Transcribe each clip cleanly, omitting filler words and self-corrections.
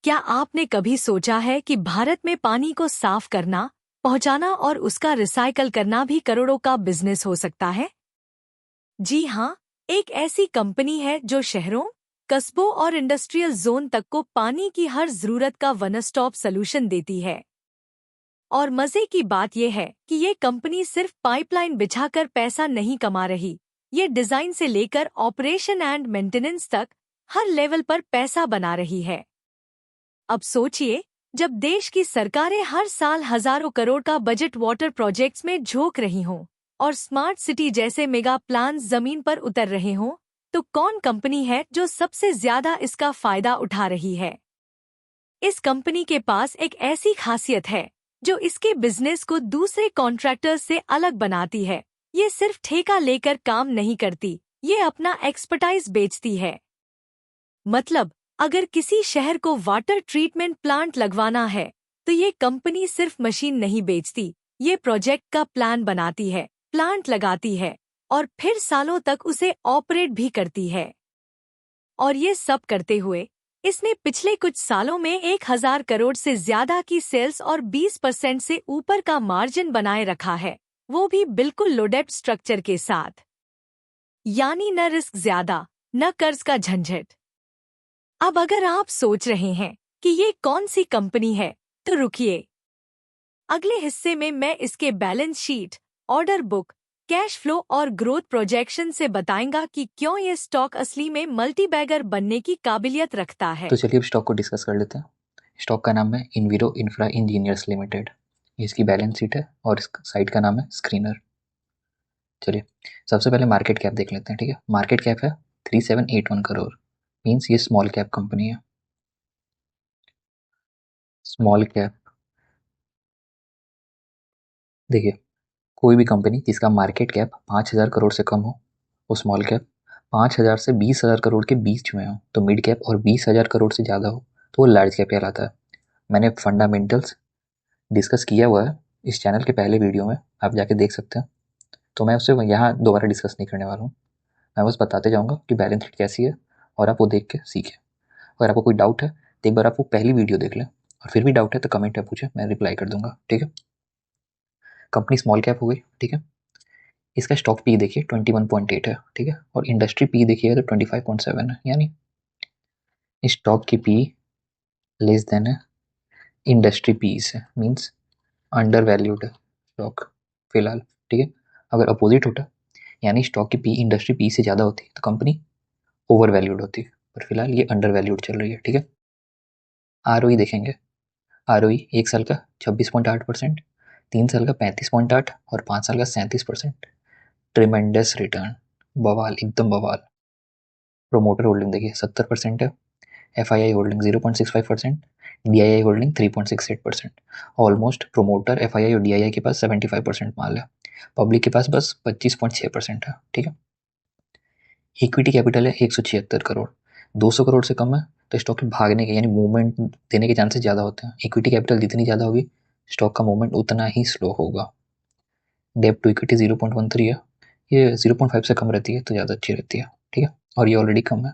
क्या आपने कभी सोचा है कि भारत में पानी को साफ करना, पहुंचाना और उसका रिसाइकल करना भी करोड़ों का बिजनेस हो सकता है? जी हाँ, एक ऐसी कंपनी है जो शहरों, कस्बों और इंडस्ट्रियल जोन तक को पानी की हर जरूरत का वन स्टॉप सलूशन देती है। और मजे की बात यह है कि ये कंपनी सिर्फ पाइपलाइन बिछाकर पैसा नहीं कमा रही, ये डिजाइन से लेकर ऑपरेशन एंड मेंटेनेंस तक हर लेवल पर पैसा बना रही है। अब सोचिए, जब देश की सरकारें हर साल हजारों करोड़ का बजट वाटर प्रोजेक्ट्स में झोंक रही हों और स्मार्ट सिटी जैसे मेगा प्लान्स जमीन पर उतर रहे हों, तो कौन कंपनी है जो सबसे ज्यादा इसका फायदा उठा रही है? इस कंपनी के पास एक ऐसी खासियत है जो इसके बिजनेस को दूसरे कॉन्ट्रैक्टर्स से अलग बनाती है। ये सिर्फ ठेका लेकर काम नहीं करती, ये अपना एक्सपर्टाइज बेचती है। मतलब, अगर किसी शहर को वाटर ट्रीटमेंट प्लांट लगवाना है, तो ये कंपनी सिर्फ मशीन नहीं बेचती, ये प्रोजेक्ट का प्लान बनाती है, प्लांट लगाती है और फिर सालों तक उसे ऑपरेट भी करती है। और ये सब करते हुए इसने पिछले कुछ सालों में 1,000 करोड़ से ज्यादा की सेल्स और 20% से ऊपर का मार्जिन बनाए रखा है, वो भी बिल्कुल लोडेड स्ट्रक्चर के साथ। यानी न रिस्क ज्यादा, न कर्ज का झंझट। अब अगर आप सोच रहे हैं कि ये कौन सी कंपनी है, तो रुकिए। अगले हिस्से में मैं इसके balance sheet, order book, cash flow और ग्रोथ प्रोजेक्शन से बताएंगा कि क्यों ये स्टॉक असली में मल्टीबैगर बनने की काबिलियत रखता है। तो चलिए अब स्टॉक को डिस्कस कर लेते हैं। स्टॉक का नाम है इनवीरो इंफ्रा इंजीनियर्स लिमिटेड। इसकी बैलेंस शीट है और इस साइट का नाम है स्क्रीनर। चलिए सबसे पहले मार्केट कैप देख लेते हैं। ठीक है, मार्केट कैप है 3781 करोड़। मीन्स ये स्मॉल कैप कंपनी है। स्मॉल कैप, देखिए कोई भी कंपनी जिसका मार्केट कैप 5000 करोड़ से कम हो वो स्मॉल कैप, 5000 से 20,000 करोड़ के बीच में हो तो मिड कैप, और 20,000 करोड़ से ज़्यादा हो तो वो लार्ज कैप कहलाता है। मैंने फंडामेंटल्स डिस्कस किया हुआ है इस चैनल के पहले वीडियो में, आप जाके देख सकते हैं। तो मैं उससे यहाँ दोबारा डिस्कस नहीं करने वाला हूँ। मैं बस बताते जाऊँगा कि बैलेंस शीट कैसी है और आप वो देख के सीखें। अगर आपको कोई डाउट है तो एक बार आप वो पहली वीडियो देख लें, और फिर भी डाउट है तो कमेंट में पूछे, मैं रिप्लाई कर दूंगा। ठीक है, कंपनी स्मॉल कैप हो गई। ठीक है, इसका स्टॉक पी देखिए 21.8 है। ठीक है, और इंडस्ट्री पी देखिएगा तो 25.7 है, यानी स्टॉक की पी लेस देन है इंडस्ट्री पी से, मीन्स अंडर वैल्यूड है स्टॉक फिलहाल। ठीक है, अगर अपोजिट होता यानी स्टॉक की पी इंडस्ट्री पी से ज़्यादा होती तो कंपनी ओवर वैल्यूड होती, पर फिलहाल ये अंडर वैल्यूड चल रही है। ठीक है, आरओई देखेंगे। आरओई एक साल का 26.8%, 3 साल का 35.8 और 5 साल का 37%। ट्रिमेंडस रिटर्न, बवाल, एकदम बवाल। प्रोमोटर होल्डिंग देखिए 70% है, FII holding 0.65%, DII holding 3.68%। Almost promoter, FII और डीआईआई के पास 75% माल है, पब्लिक के पास बस 25.6% है। ठीक है, इक्विटी कैपिटल है 176 करोड़। 200 करोड़ से कम है तो स्टॉक के भागने के यानी मूवमेंट देने के चांसेस ज़्यादा होते हैं। इक्विटी कैपिटल जितनी ज़्यादा होगी स्टॉक का मूवमेंट उतना ही स्लो होगा। डेप टू इक्विटी 0.13 है, ये 0.5 से कम रहती है तो ज़्यादा अच्छी रहती है। ठीक है, और ये ऑलरेडी कम है।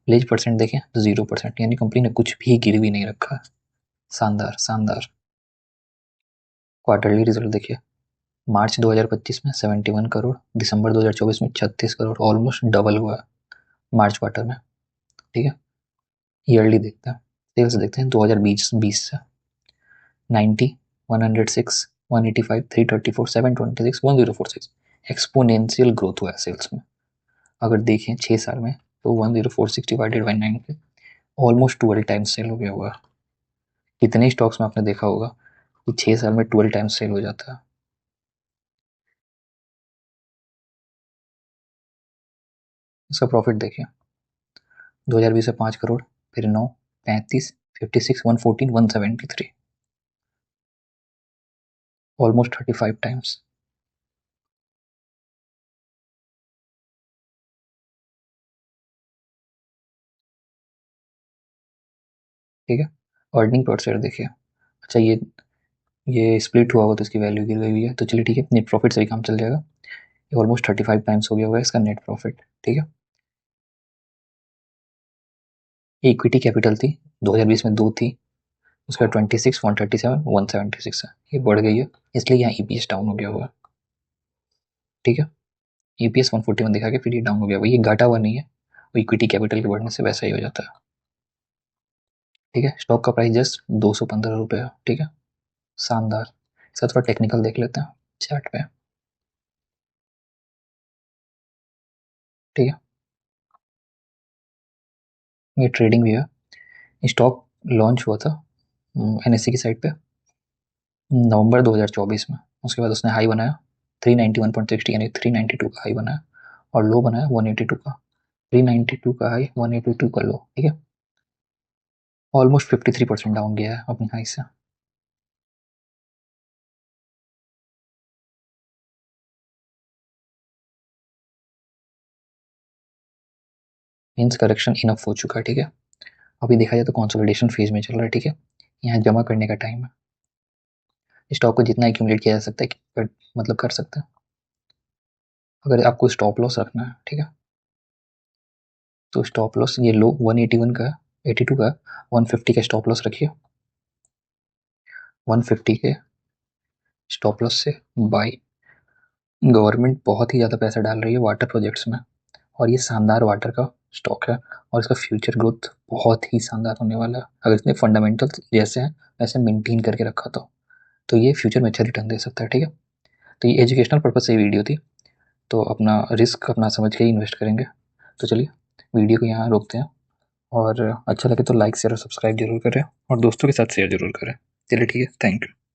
प्लेज परसेंट देखें तो 0%, यानी कंपनी ने कुछ भी गिरवी नहीं रखा है। शानदार शानदार। क्वार्टरली रिजल्ट देखिए, मार्च 2025 में 71 करोड़, दिसंबर 2024 में 36 करोड़, ऑलमोस्ट डबल हुआ है मार्च क्वार्टर में। ठीक है, ईयरली देखते हैं, सेल्स देखते हैं 2020 से 90, 106, 185, 334, 726, 1046, एक्सपोनेंशियल ग्रोथ हुआ है सेल्स में। अगर देखें 6 साल में तो 1046 डिवाइडेड बाई 9 पे ऑलमोस्ट 12 टाइम्स सेल हो गया हुआ है। कितने स्टॉक्स में आपने देखा होगा कि 6 साल में 12 टाइम्स सेल हो जाता है। इसका प्रॉफिट देखिए, 2020 में 5 करोड़, फिर 9, 35, 56, 114, 173, ऑलमोस्ट 35 टाइम्स। ठीक है, अर्निंग पर शेयर देखिए। अच्छा, ये स्प्लिट हुआ तो इसकी वैल्यू गिर गई हुई है, तो चलिए ठीक है, नेट प्रॉफिट से भी काम चल जाएगा। ये ऑलमोस्ट 35 टाइम्स हो गया हुआ है इसका नेट प्रॉफिट। ठीक है, इक्विटी कैपिटल थी 2020 में 2 थी, उसका 26, 137, 176 है, ये बढ़ गई है, इसलिए यहाँ ईपीएस डाउन हो गया हुआ है। ठीक है, ईपीएस 141 दिखा के फिर ये डाउन हो गया हुआ, ये घटा हुआ नहीं है, वो इक्विटी कैपिटल के बढ़ने से वैसा ही हो जाता है। ठीक है, स्टॉक का प्राइस जस्ट 215 रुपये है। ठीक है, शानदार। इसका थोड़ा टेक्निकल देख लेते हैं चार्ट पे। ठीक है, ये ट्रेडिंग भी है। स्टॉक लॉन्च हुआ था एनएससी की साइट पे नवंबर 2024 में। उसके बाद उसने हाई बनाया 391.60 यानी 392 का हाई बनाया, और लो बनाया 182 का। 392 का हाई, 182 का लो। ठीक है, ऑलमोस्ट 53% डाउन गया है अपनी हाई से। मीन्स करेक्शन इनफ हो चुका है। ठीक है, अभी देखा जाए तो कंसोलिडेशन फेज में चल रहा है। ठीक है, यहाँ जमा करने का टाइम है। स्टॉक को जितना एक्यूमुलेट किया जा सकता है मतलब कर सकते हैं। अगर आपको स्टॉप लॉस रखना है, ठीक है, तो स्टॉप लॉस ये लो 181 का, 82 का, 150 का स्टॉप लॉस रखिए। 150 के स्टॉप लॉस से बाय। गवर्नमेंट बहुत ही ज़्यादा पैसा डाल रही है वाटर प्रोजेक्ट्स में, और ये शानदार वाटर का स्टॉक है, और इसका फ्यूचर ग्रोथ बहुत ही शानदार होने वाला है। अगर इसने फंडामेंटल जैसे हैं वैसे मेंटेन करके रखा तो ये फ्यूचर में अच्छा रिटर्न दे सकता है। ठीक है, तो ये एजुकेशनल पर्पज से वीडियो थी, तो अपना रिस्क अपना समझ के ही इन्वेस्ट करेंगे। तो चलिए वीडियो को यहाँ रोकते हैं, और अच्छा लगे तो लाइक शेयर और सब्सक्राइब जरूर करें, और दोस्तों के साथ शेयर जरूर करें। चलिए ठीक है, थैंक यू।